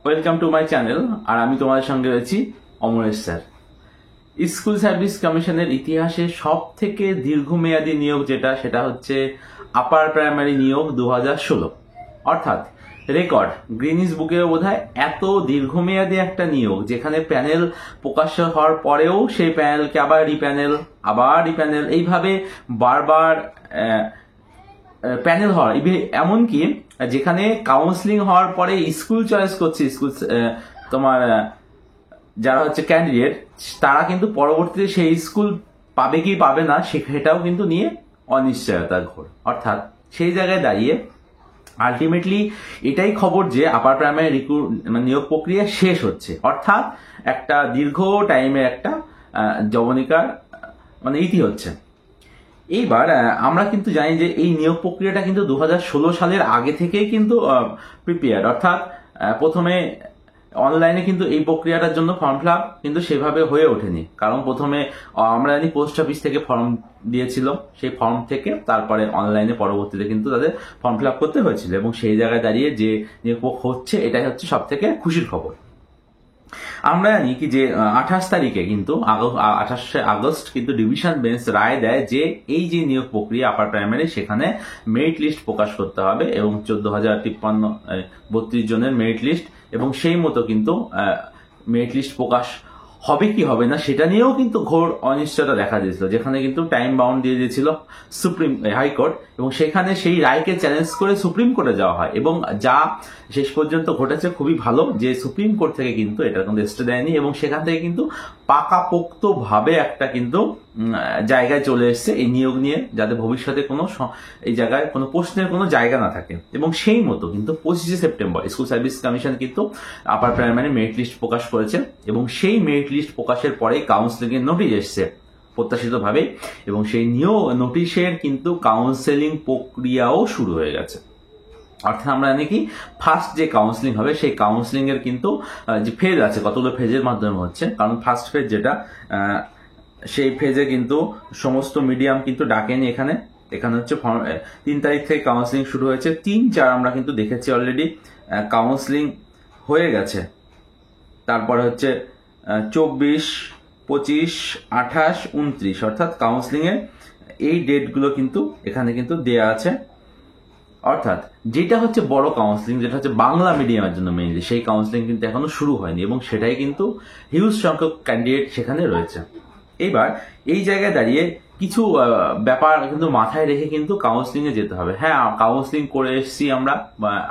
Welcome to my channel. আর আমি তোমাদের সঙ্গে রয়েছি অমরেশ স্যার। স্কুল সার্ভিস কমিশনের ইতিহাসে সব থেকে দীর্ঘমেয়াদী নিয়োগ যেটা, সেটা হচ্ছে আপার প্রাইমারি নিয়োগ 2016। অর্থাৎ রেকর্ড গ্রিনিস বুকে বোধহয় এত দীর্ঘমেয়াদী একটা নিয়োগ, যেখানে প্যানেল প্রকাশ হওয়ার পরেও সেই প্যানেলকে আবার রিপ্যানেল এইভাবে বারবার প্যানেল হওয়ার, এমনকি যেখানে কাউন্সিলিং হওয়ার পরে স্কুল চয়েস করছে, স্কুল তোমার যারা হচ্ছে ক্যান্ডিডেট, তারা কিন্তু পরবর্তীতে সেই স্কুল পাবে কি পাবে না সেটাও কিন্তু নিয়ে অনিশ্চয়তার ঘোর। অর্থাৎ সেই জায়গায় দাঁড়িয়ে আলটিমেটলি এটাই খবর যে আপার প্রাইমারি নিয়োগ প্রক্রিয়া শেষ হচ্ছে, অর্থাৎ একটা দীর্ঘ টাইমের একটা যবনিকার ইতি হচ্ছে। এইবার আমরা কিন্তু জানি যে এই নিয়োগ প্রক্রিয়াটা কিন্তু 2016 সালের আগে থেকেই কিন্তু প্রিপেয়ার, অর্থাৎ প্রথমে অনলাইনে কিন্তু এই প্রক্রিয়াটার জন্য ফর্ম ফিল আপ কিন্তু সেভাবে হয়ে ওঠেনি। কারণ প্রথমে আমরা জানি পোস্ট অফিস থেকে ফর্ম দিয়েছিল, সেই ফর্ম থেকে তারপরে অনলাইনে পরবর্তীতে কিন্তু তাদের ফর্ম ফিল আপ করতে হয়েছিল, এবং সেই জায়গায় দাঁড়িয়ে যে নিয়োগ হচ্ছে এটাই হচ্ছে সব থেকে খুশির খবর। আমরা জানি কি যে 28 তারিখে কিন্তু 28 আগস্ট কিন্তু ডিভিশন বেঞ্চ রায় দেয় যে এই যে নিয়োগ প্রক্রিয়া আপার প্রাইমারি, সেখানে মেরিট লিস্ট প্রকাশ করতে হবে এবং 14,032 জনের মেরিট লিস্ট, এবং সেই মতো কিন্তু মেরিট লিস্ট প্রকাশ হবে কি হবে না সেটা নিয়েও কিন্তু ঘোর অনিশ্চয়তা দেখা দিয়েছিল, যেখানে কিন্তু টাইম বাউন্ড দিয়ে দিয়েছিল হাইকোর্ট, এবং সেখানে সেই রায়কে চ্যালেঞ্জ করে সুপ্রিম কোর্টে যাওয়া হয়। এবং যা শেষ পর্যন্ত ঘটেছে খুবই ভালো যে সুপ্রিম কোর্ট থেকে কিন্তু এটা কিন্তু স্টে দেয়নি, এবং সেখান থেকে কিন্তু পাকাপোক্ত ভাবে একটা কিন্তু জায়গায় চলে এসছে এই নিয়োগ নিয়ে, যাতে ভবিষ্যতে কোনো এই জায়গায় কোনো প্রশ্নের কোনো জায়গা না থাকে। এবং সেই মতো কিন্তু 25 সেপ্টেম্বর স্কুল সার্ভিস কমিশন কিন্তু আপার প্রাইমারি মেরিট লিস্ট প্রকাশ করেছে, এবং সেই মেরিট লিস্ট প্রকাশের পরেই কাউন্সিলিং এর নোটিশ এসছে প্রত্যাশিতভাবে, এবং সেই নোটিশের কিন্তু কাউন্সেলিং প্রক্রিয়াও শুরু হয়ে গেছে। অর্থাৎ আমরা জানি কি ফার্স্ট যে কাউন্সিলিং হবে সেই কাউন্সিলিং এর কিন্তু যে ফেজ আছে, কতগুলো ফেজের মাধ্যমে হচ্ছে। কারণ ফার্স্ট ফেজ যেটা, সেই ফেজে কিন্তু সমস্ত মিডিয়াম কিন্তু ডাকেনি। এখানে হচ্ছে 3 তারিখ থেকে কাউন্সিলিং শুরু হয়েছে, 3-4 আমরা কিন্তু দেখেছি অলরেডি কাউন্সিলিং হয়ে গেছে। তারপরে হচ্ছে 24, 25, 28, 29 অর্থাৎ কাউন্সিলিং এর এই ডেটগুলো কিন্তু এখানে কিন্তু দেয়া আছে। অর্থাৎ যেটা হচ্ছে বড় কাউন্সিলিং, যেটা হচ্ছে বাংলা মিডিয়ামের জন্য মেইনলি, সেই কাউন্সিলিং কিন্তু এখনো শুরু হয়নি, এবং সেটাই কিন্তু হিউজ সংখ্যক ক্যান্ডিডেট সেখানে রয়েছে। এইবার এই জায়গায় দাঁড়িয়ে কিছু ব্যাপার কিন্তু মাথায় রেখে কিন্তু কাউন্সিলিং এ যেতে হবে। হ্যাঁ, কাউন্সিলিং করে এসেছি আমরা,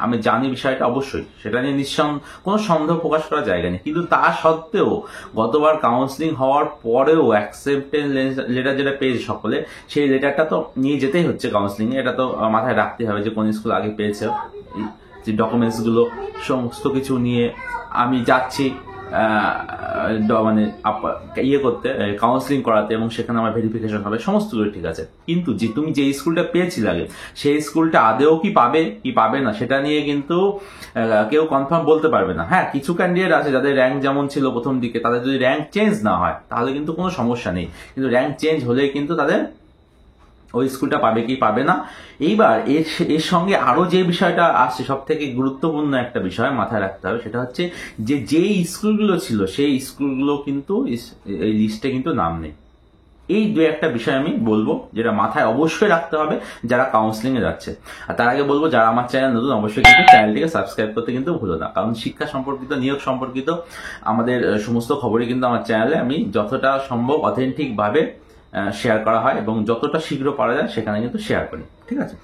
আমি জানি বিষয়টা, অবশ্যই সেটা নিয়ে কোনো সন্দেহ প্রকাশ করার জায়গা নেই, কিন্তু তা সত্ত্বেও গতবার কাউন্সিলিং হওয়ার পরেও অ্যাকসেপ্টেন্স লেটার যেটা পেয়েছে সকলে, সেই লেটারটা তো নিয়ে যেতেই হচ্ছে কাউন্সিলিং এ। এটা তো মাথায় রাখতে হবে যে কোন স্কুল আগে পেয়েছে, যে ডকুমেন্টস গুলো সমস্ত কিছু নিয়ে আমি যাচ্ছি করতে, কাউন্সিলিং করাতে, এবং সেখানে আমার ভেরিফিকেশন হবে, সমস্ত কিছু ঠিক আছে। কিন্তু যে তুমি যে স্কুলটা পেয়েছিলে আগে, সেই স্কুলটা আদেও কি পাবে না সেটা নিয়ে কিন্তু কেউ কনফার্ম বলতে পারবে না। হ্যাঁ, কিছু ক্যান্ডিডেট আছে যাদের র্যাঙ্ক যেমন ছিল প্রথম দিকে, তাদের যদি র্যাঙ্ক চেঞ্জ না হয় তাহলে কিন্তু কোনো সমস্যা নেই, কিন্তু র্যাঙ্ক চেঞ্জ হলেই কিন্তু তাদের ওই স্কুলটা পাবে কি পাবে না। এইবার এর সঙ্গে আরো যে বিষয়টা আসছে, সব থেকে গুরুত্বপূর্ণ একটা বিষয় মাথায় রাখতে হবে, সেটা হচ্ছে যে স্কুলগুলো ছিল সেই স্কুলগুলো কিন্তু এই লিস্টে কিন্তু নাম নেই। এই 2-1টা বিষয় আমি বলবো যেটা মাথায় অবশ্যই রাখতে হবে যারা কাউন্সিলিং এ যাচ্ছে। আর তার আগে বলবো, যারা আমার চ্যানেল নতুন অবশ্যই কিন্তু চ্যানেলটিকে সাবস্ক্রাইব করতে কিন্তু ভুলো না, কারণ শিক্ষা সম্পর্কিত, নিয়োগ সম্পর্কিত আমাদের সমস্ত খবরই কিন্তু আমার চ্যানেলে আমি যতটা সম্ভব অথেন্টিক ভাবে শেয়ার করা হয়, এবং যতটা শীঘ্র পারা যায় সেখানে কিন্তু শেয়ার করি, ঠিক আছে।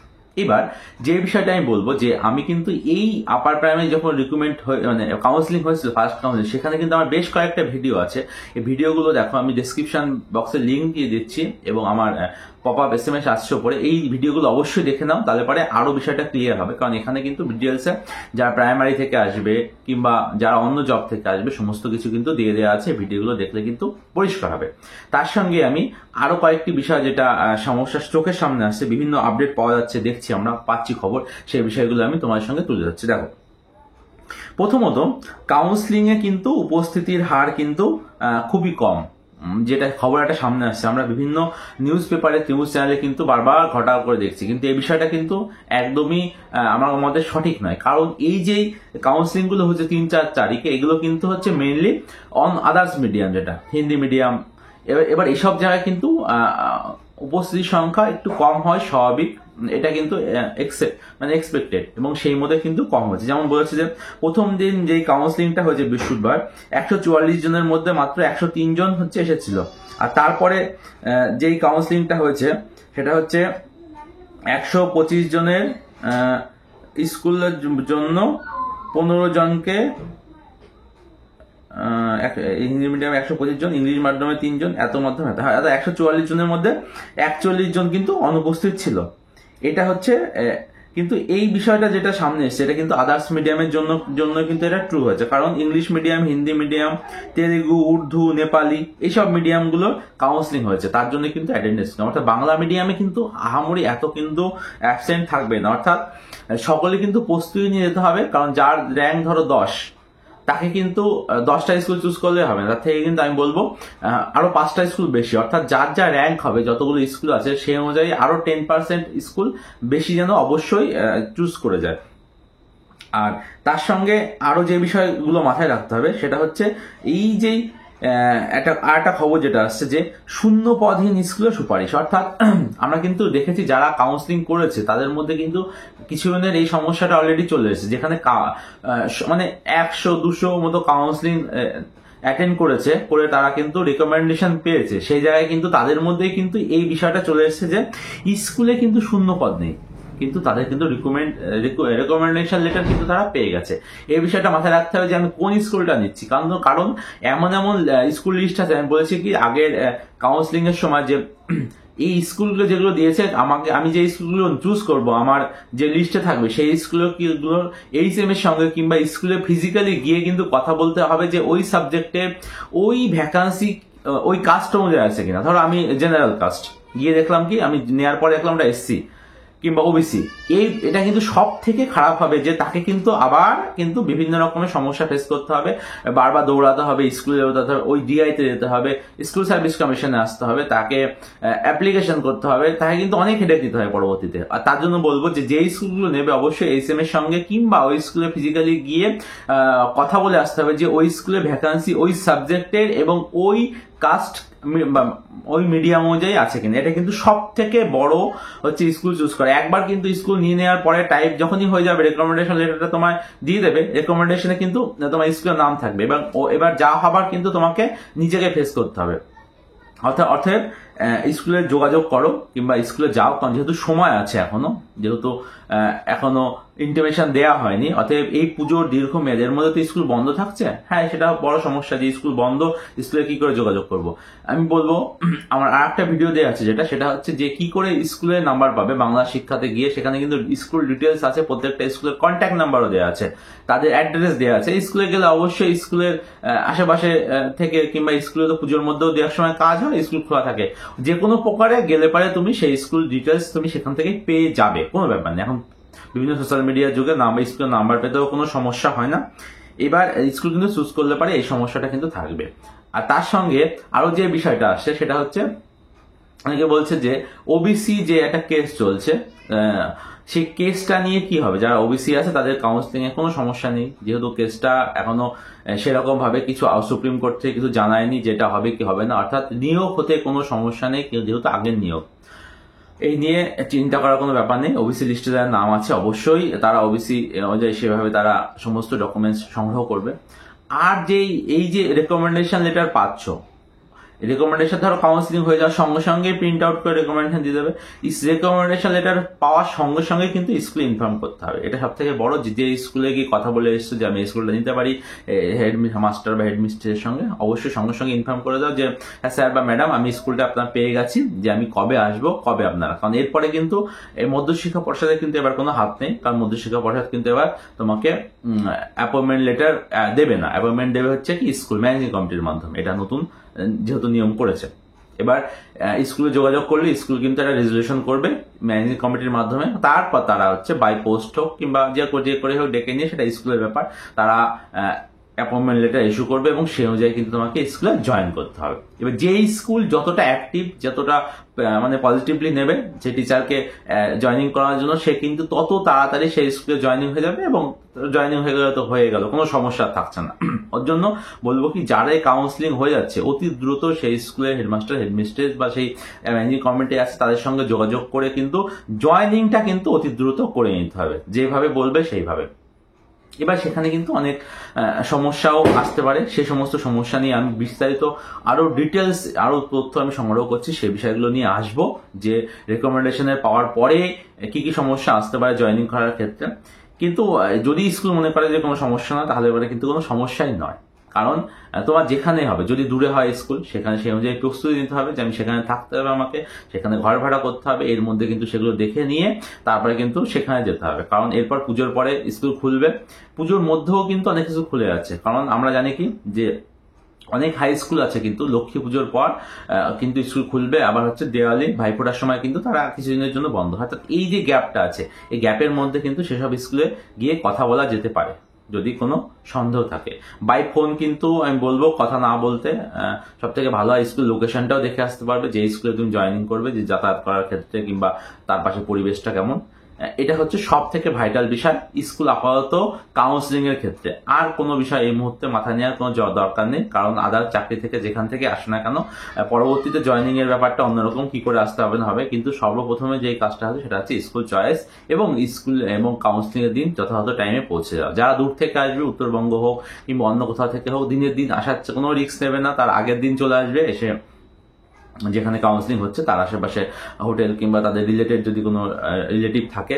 এবার যে বিষয়টা আমি বলবো, যে আমি কিন্তু এই আপার প্রাইমারি যখন রিক্রুটমেন্ট কাউন্সিলিং হয়েছিল, ফার্স্ট কাউন্সিলিং, সেখানে কিন্তু আমার বেশ কয়েকটা ভিডিও আছে। এই ভিডিওগুলো দেখো, আমি ডেসক্রিপশন বক্সে লিঙ্ক দিয়ে দিচ্ছি, এবং আমার পপ আপ SMS আসছে পরে, এই ভিডিওগুলো অবশ্যই দেখে নাও, তাহলে পরে আরো বিষয়টা ক্লিয়ার হবে। কারণ এখানে কিন্তু ডিটেলসে যারা প্রাইমারি থেকে আসবে কিংবা যারা অন্য জব থেকে আসবে সমস্ত কিছু কিন্তু দিয়ে দেওয়া আছে, ভিডিওগুলো দেখলে কিন্তু পরিষ্কার হবে। তার সঙ্গে আমি আরো কয়েকটি বিষয় যেটা সমস্যা চোখের সামনে আসছে, বিভিন্ন আপডেট পাওয়া যাচ্ছে, দেখছি আমরা, পাচ্ছি খবর, সেই বিষয়গুলো আমি তোমার সঙ্গে তুলে ধরছি। দেখো, প্রথমত কাউন্সিলিং এ কিন্তু উপস্থিতির হার কিন্তু খুবই কম, যেটা খবর একটা সামনে আসছে, আমরা বিভিন্ন নিউজ পেপারে নিউজ চ্যানেলে কিন্তু বারবার ঘটা করে দেখছি, কিন্তু এই বিষয়টা কিন্তু একদমই আমাদের সঠিক নয়। কারণ এই যে কাউন্সিলিং গুলো হচ্ছে 3-4 তারিখে, এগুলো কিন্তু হচ্ছে মেইনলি অন আদার্স মিডিয়াম, যেটা হিন্দি মিডিয়াম। এবার এইসব জায়গায় কিন্তু উপস্থিতির সংখ্যা একটু কম হয়, স্বাভাবিক, এটা কিন্তু এক্সপেক্টেড, এবং সেই মধ্যে কিন্তু কম হচ্ছে। যেমন বলেছে যে প্রথম দিন যে কাউন্সিলিংটা হয়েছে বৃহস্পতিবার, 144 জনের মধ্যে মাত্র 103 জন হচ্ছে এসেছিল। আর তারপরে যেই কাউন্সিলিংটা হয়েছে সেটা হচ্ছে 125 জনের স্কুলের জন্য 15 জনকে, হিন্দি মিডিয়ামে 125 জন, ইংলিশ মাধ্যমে 3 জন, এত মাধ্যমে 144 জনের মধ্যে 41 জন কিন্তু অনুপস্থিত ছিল। এটা হচ্ছে কিন্তু এই বিষয়টা যেটা সামনে এসছে এটা কিন্তু আদার্স মিডিয়ামের জন্য কিন্তু এটা ট্রু হয়েছে। কারণ English medium, Hindi medium, Telugu, Urdu, Nepali এইসব মিডিয়ামগুলো কাউন্সিলিং হয়েছে, তার জন্য কিন্তু অ্যাটেন্ডেন্স নেই। অর্থাৎ বাংলা মিডিয়ামে কিন্তু আহামরি এত কিন্তু অ্যাবসেন্ট থাকবে না। অর্থাৎ সকলে কিন্তু প্রস্তুতি নিয়ে যেতে হবে, কারণ যার র্যাঙ্ক ধরো 10, তাকে কিন্তু 10টা স্কুল চুজ করলে হবে না, তার থেকে কিন্তু আমি বলবো আরো 5টা স্কুল বেশি, অর্থাৎ যার যা র্যাঙ্ক হবে, যতগুলো স্কুল আছে সেই অনুযায়ী আরো 10% স্কুল বেশি যেন অবশ্যই চুজ করে যায়। আর তার সঙ্গে আরো যে বিষয়গুলো মাথায় রাখতে হবে সেটা হচ্ছে এই যে একটা খবর যেটা আসছে যে শূন্য পদহীন স্কুলের সুপারিশ। অর্থাৎ আমরা কিন্তু দেখেছি যারা কাউন্সিলিং করেছে তাদের মধ্যে কিন্তু কিছু জনের এই সমস্যাটা অলরেডি চলে এসেছে, যেখানে মানে 100-200 মতো কাউন্সিলিং অ্যাটেন্ড করেছে, করে তারা কিন্তু রিকমেন্ডেশন পেয়েছে। সেই জায়গায় কিন্তু তাদের মধ্যে কিন্তু এই বিষয়টা চলে এসেছে যে স্কুলে কিন্তু শূন্য পদ নেই, কিন্তু তাদের কিন্তু রিকমেন্ডেশন লেটার কিন্তু তারা পেয়ে গেছে। এই বিষয়টা মাথায় রাখতে হবে যে আমি কোন স্কুলটা নিচ্ছি, কারণ এমন স্কুল লিস্ট আছে। আমি বলেছি কি আগের কাউন্সিলিং এর সময় যে এই স্কুলগুলো যেগুলো দিয়েছে আমাকে, আমি যে স্কুলগুলো চুজ করব আমার যে লিস্টে থাকবে সেই স্কুলগুলোর HM এর সঙ্গে কিংবা স্কুলে ফিজিক্যালি গিয়ে কিন্তু কথা বলতে হবে যে ওই সাবজেক্টে ওই ভ্যাকান্সি ওই কাস্ট অনুযায়ী আছে কিনা। ধরো আমি জেনারেল কাস্ট, গিয়ে দেখলাম কি আমি নেওয়ার পরে দেখলাম ওটা SC কিংবা OBC, এটা কিন্তু সব থেকে খারাপ হবে যে তাকে কিন্তু আবার কিন্তু বিভিন্ন রকমের সমস্যা ফেস করতে হবে, বারবার দৌড়াতে হবে, স্কুলে যেতে হবে, ওই DI-তে যেতে হবে, স্কুল সার্ভিস কমিশনে আসতে হবে, তাকে অ্যাপ্লিকেশন করতে হবে, তাকে কিন্তু অনেক হেডেক দিতে হয় পরবর্তীতে। আর তার জন্য বলবো যে যেই স্কুলগুলো নেবে অবশ্যই HM এর সঙ্গে কিংবা ওই স্কুলে ফিজিক্যালি গিয়ে কথা বলে আসতে হবে যে ওই স্কুলে ভ্যাকান্সি ওই সাবজেক্টের এবং ওই কাস্ট ওই মিডিয়াম অনুযায়ী আছে কিনা। এটা কিন্তু সব থেকে বড় হচ্ছে স্কুল চুজ করা। একবার কিন্তু স্কুল নিয়ে নেওয়ার পরে টাইপ যখনই হয়ে যাবে, রেকমেন্ডেশন লেটারটা তোমায় দিয়ে দেবে, রেকমেন্ডেশনে কিন্তু তোমার স্কুলের নাম থাকবে, এবং এবার যা হবার কিন্তু তোমাকে নিজেকে ফেস করতে হবে। অর্থাৎ স্কুলে যোগাযোগ করো কিংবা স্কুলে যাও, কারণ যেহেতু সময় আছে এখনো ইন্টিমেশন দেওয়া হয়নি। অতএব এই পুজোর দীর্ঘমেয়াদের মধ্যে তো স্কুল বন্ধ থাকছে, হ্যাঁ সেটা বড় সমস্যা যে স্কুল বন্ধ, স্কুলে কি করে যোগাযোগ করব। আমি বলবো আমার আর একটা ভিডিও দেওয়া আছে সেটা হচ্ছে যে কি করে স্কুলের নাম্বার পাবে। বাংলা শিক্ষাতে গিয়ে সেখানে কিন্তু স্কুল ডিটেলস আছে, প্রত্যেকটা স্কুলের কন্ট্যাক্ট নাম্বারও দেওয়া আছে, তাদের অ্যাড্রেস দেওয়া আছে। স্কুলে গেলে অবশ্যই স্কুলের আশেপাশে থেকে কিংবা স্কুলে তো পুজোর মধ্যেও দেওয়ার সময় কাজ হয়, স্কুল খোলা থাকে, যে কোনো প্রকারে গেলে পারে তুমি সেই স্কুল ডিটেলস তুমি সেখান থেকে পেয়ে যাবে, কোনো ব্যাপার নেই। এখন বিভিন্ন সোশ্যাল মিডিয়ার যুগে স্কুলের নাম্বার পেতেও কোনো সমস্যা হয় না। এবার স্কুল কিন্তু চুজ করলে পারে এই সমস্যাটা কিন্তু থাকবে। আর তার সঙ্গে আরো যে বিষয়টা আসছে সেটা হচ্ছে অনেকে বলছে যে OBC যে একটা কেস চলছে, সেই কেসটা নিয়ে কি হবে। যারা OBC আছে তাদের কাউন্সিলিং এ কোনো সমস্যা নেই, যেহেতু কেসটা এখনো সেরকম ভাবে কিছু সুপ্রিম কোর্ট থেকে কিছু জানায়নি যেটা হবে কি হবে না, অর্থাৎ নিয়োগ হতে কোনো সমস্যা নেই, যেহেতু আগের নিয়োগ, এই নিয়ে চিন্তা করার কোনো ব্যাপার নেই। OBC লিস্টে যারা নাম আছে অবশ্যই তারা OBC অনুযায়ী সেভাবে তারা সমস্ত ডকুমেন্টস সংগ্রহ করবে। আর এই যে রেকমেন্ডেশন লেটার পাচ্ছ, রেকমেন্ডেশন ধরো কাউন্সিলিং হয়ে যাওয়ার সঙ্গে সঙ্গে প্রিন্ট আউট করে রেকমেন্ডেশন দিয়ে দেবে। রেকমেন্ডেশন লেটার পাওয়ার সঙ্গে সঙ্গে কিন্তু স্কুলে ইনফর্ম করতে হবে। এটা সব থেকে বড়, যে স্কুলে গিয়ে কথা বলে এসছো যে আমি স্কুলটা নিতে পারি, হেড মাস্টার বা হেডমিস্ট্রেসের সঙ্গে অবশ্যই সঙ্গে সঙ্গে ইনফর্ম করে দাও যে হ্যাঁ স্যার বা ম্যাডাম আমি স্কুলটা আপনার পেয়ে গেছি, যে আমি কবে আসবো, কবে আপনারা। কারণ এরপরে কিন্তু এই মধ্যশিক্ষা পর্ষদের কিন্তু এবার কোনো হাত নেই, কারণ মধ্যশিক্ষা পর্ষদ কিন্তু এবার তোমাকে অ্যাপয়েন্টমেন্ট লেটার দেবে না, অ্যাপয়েন্টমেন্ট দেবে হচ্ছে কি স্কুল ম্যানেজিং কমিটির মাধ্যমে। এটা নতুন যেহেতু নিয়ম করেছে, এবার স্কুলে যোগাযোগ করলে স্কুল কিন্তু একটা রেজলিউশন করবে ম্যানেজিং কমিটির মাধ্যমে, তারপর তারা হচ্ছে বাই পোস্ট হোক কিংবা যে করে হোক ডেকে নিয়ে, সেটা স্কুলের ব্যাপার, তারা অ্যাপয়েন্টমেন্ট লেটার ইস্যু করবে এবং সেই অনুযায়ী কিন্তু তোমাকে স্কুলে জয়েন করতে হবে। এবার যে স্কুল যতটা অ্যাক্টিভ, যতটা মানে পজিটিভলি নেবে যে টিচারকে জয়েনিং করার জন্য, সে কিন্তু তত তাড়াতাড়ি সেই স্কুলে জয়েনিং হয়ে যাবে এবং জয়েনিং হয়ে গেলে তো হয়ে গেল, কোনো সমস্যা থাকছে না। ওর জন্য বলবো কি, যারাই কাউন্সিলিং হয়ে যাচ্ছে অতি দ্রুত সেই স্কুলের হেডমাস্টার, হেডমিস্ট্রেস বা সেই ম্যানেজিং কমিটি আছে তাদের সঙ্গে যোগাযোগ করে কিন্তু জয়েনিংটা কিন্তু অতি দ্রুত করে নিতে হবে, যেভাবে বলবে সেইভাবে। এবার সেখানে কিন্তু অনেক সমস্যাও আসতে পারে, সেই সমস্ত সমস্যা নিয়ে আমি বিস্তারিত আরো ডিটেলস, আরো তথ্য আমি সংগ্রহ করছি, সেই বিষয়গুলো নিয়ে আসবো, যে রেকমেন্ডেশনের পাওয়ার পরে কি কি সমস্যা আসতে পারে জয়েনিং করার ক্ষেত্রে। কিন্তু যদি স্কুল মনে করে যে কোনো সমস্যা না, তাহলে এবারে কিন্তু কোনো সমস্যাই নয়। কারণ তোমার যেখানে হবে, যদি দূরে হয় স্কুল, সেখানে সেই অনুযায়ী প্রস্তুতি নিতে হবে যে আমি সেখানে থাকতে হবে, আমাকে সেখানে ঘর ভাড়া করতে হবে, এর মধ্যে কিন্তু সেগুলো দেখে নিয়ে তারপরে কিন্তু সেখানে যেতে হবে। কারণ এরপর পুজোর পরে স্কুল খুলবে, পুজোর মধ্যেও কিন্তু অনেক কিছু খুলে যাচ্ছে। কারণ আমরা জানি কি যে অনেক হাই স্কুল আছে কিন্তু লক্ষ্মী পুজোর পর কিন্তু স্কুল খুলবে, আবার হচ্ছে দেওয়ালি, ভাইফোঁটার সময় কিন্তু তারা কিছুদিনের জন্য বন্ধ হয়। তো এই যে গ্যাপটা আছে, এই গ্যাপের মধ্যে কিন্তু সেসব স্কুলে গিয়ে কথা বলা যেতে পারে যদি কোনো সন্দেহ থাকে। বাই ফোন কিন্তু আমি বলবো কথা না বলতে, সব থেকে ভালো হয় স্কুল লোকেশনটাও দেখে আসতে পারবে, যে স্কুলে তুমি জয়েনিং করবে, যে যাতায়াত করার ক্ষেত্রে কিংবা তার পাশে পরিবেশটা কেমন। এটা হচ্ছে সব থেকে ভাইটাল বিষয় স্কুল আপাতত কাউন্সিলিং এর ক্ষেত্রে। আর কোনো বিষয় এই মুহূর্তে মাথায় নেওয়ার কোনো দরকার নেই, কারণ আদার চাকরি থেকে যেখান থেকে আসে না কেন, পরবর্তীতে জয়েনিং এর ব্যাপারটা অন্যরকম, কি করে আসতে হবে না হবে। কিন্তু সর্বপ্রথমে যে কাজটা হবে সেটা হচ্ছে স্কুল চয়েস এবং স্কুল এবং কাউন্সিলিং এর দিন যথাযথ টাইমে পৌঁছে যাওয়া। যারা দূর থেকে আসবে, উত্তরবঙ্গ হোক কিংবা অন্য কোথাও থেকে হোক, দিনের দিন আসার কোনো রিস্ক নেবে না, তার আগের দিন চলে আসবে, এসে যেখানে কাউন্সিলিং হচ্ছে তার আশেপাশে হোটেল কিংবা তাদের রিলেটেড যদি কোনো রিলেটিভ থাকে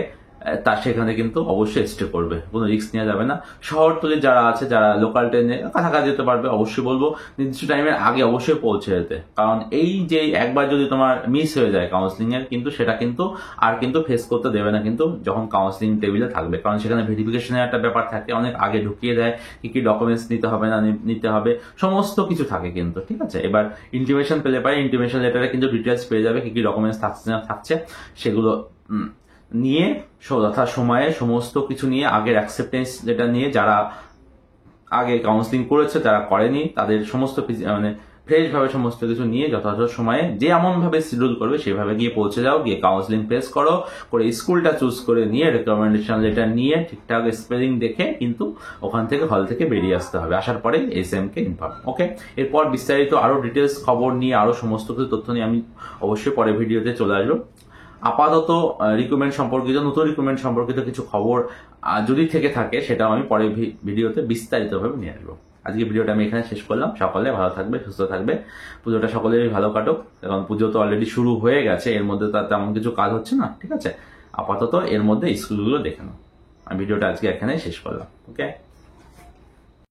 তার সেখানে কিন্তু অবশ্যই স্টে করবে, কোনো রিস্ক নেওয়া যাবে না। শহরতলি যারা আছে, যারা লোকাল ট্রেনে কাছাকাছি যেতে পারবে, অবশ্যই বলবো নির্দিষ্ট টাইমের আগে অবশ্যই পৌঁছে যেতে। কারণ এই যে একবার যদি তোমার মিস হয়ে যায় কাউন্সিলিং এর, কিন্তু সেটা কিন্তু আর কিন্তু ফেস করতে দেবে না কিন্তু যখন কাউন্সিলিং টেবিলে থাকবে। কারণ সেখানে ভেরিফিকেশনের একটা ব্যাপার থাকে, অনেক আগে ঢুকিয়ে দেয় কি কি ডকুমেন্টস নিতে হবে না নিতে হবে, সমস্ত কিছু থাকে কিন্তু, ঠিক আছে। এবার ইন্টিমেশন পেলে পারে, ইন্টিমেশন লেটারে কিন্তু ডিটেলস পেয়ে যাবে কি কি ডকুমেন্টস থাকছে না থাকছে, সেগুলো নিয়ে যথা সময়ে সমস্ত কিছু নিয়ে, আগের অ্যাকসেপ্টেন্স যেটা নিয়ে, যারা আগে কাউন্সিলিং করেছে যারা করেনি তাদের সমস্ত মানে ফ্রেশ ভাবে সমস্ত কিছু নিয়ে যথাযথ সময়ে যে এমন ভাবে শিডিউল করবে সেভাবে গিয়ে পৌঁছে যাও, গিয়ে কাউন্সিলিং ফেস করো, করে স্কুলটা চুজ করে নিয়ে রেকমেন্ডেশন লেটার নিয়ে ঠিকঠাক স্পেলিং দেখে কিন্তু ওখান থেকে হল থেকে বেরিয়ে আসতে হবে। আসার পরে SM কে ইনফর্ম। ওকে, এরপর বিস্তারিত আরো ডিটেলস খবর নিয়ে, আরো সমস্ত কিছু তথ্য নিয়ে আমি অবশ্যই পরে ভিডিওতে চলে আসবো। আপাতত রিক্রুটমেন্ট সম্পর্কিত, নতুন রিক্রুটমেন্ট সম্পর্কিত কিছু খবর যদি থেকে থাকে সেটাও আমি পরে ভিডিওতে বিস্তারিতভাবে নিয়ে আসবো। আজকে ভিডিওটা আমি এখানে শেষ করলাম। সকলে ভালো থাকবে, সুস্থ থাকবে, পুজোটা সকলেরই ভালো কাটুক। কারণ পুজো তো অলরেডি শুরু হয়ে গেছে, এর মধ্যে তো তেমন কিছু কাজ হচ্ছে না, ঠিক আছে। আপাতত এর মধ্যে স্কুলগুলো দেখে নাও। আমি ভিডিওটা আজকে এখানে শেষ করলাম। ওকে।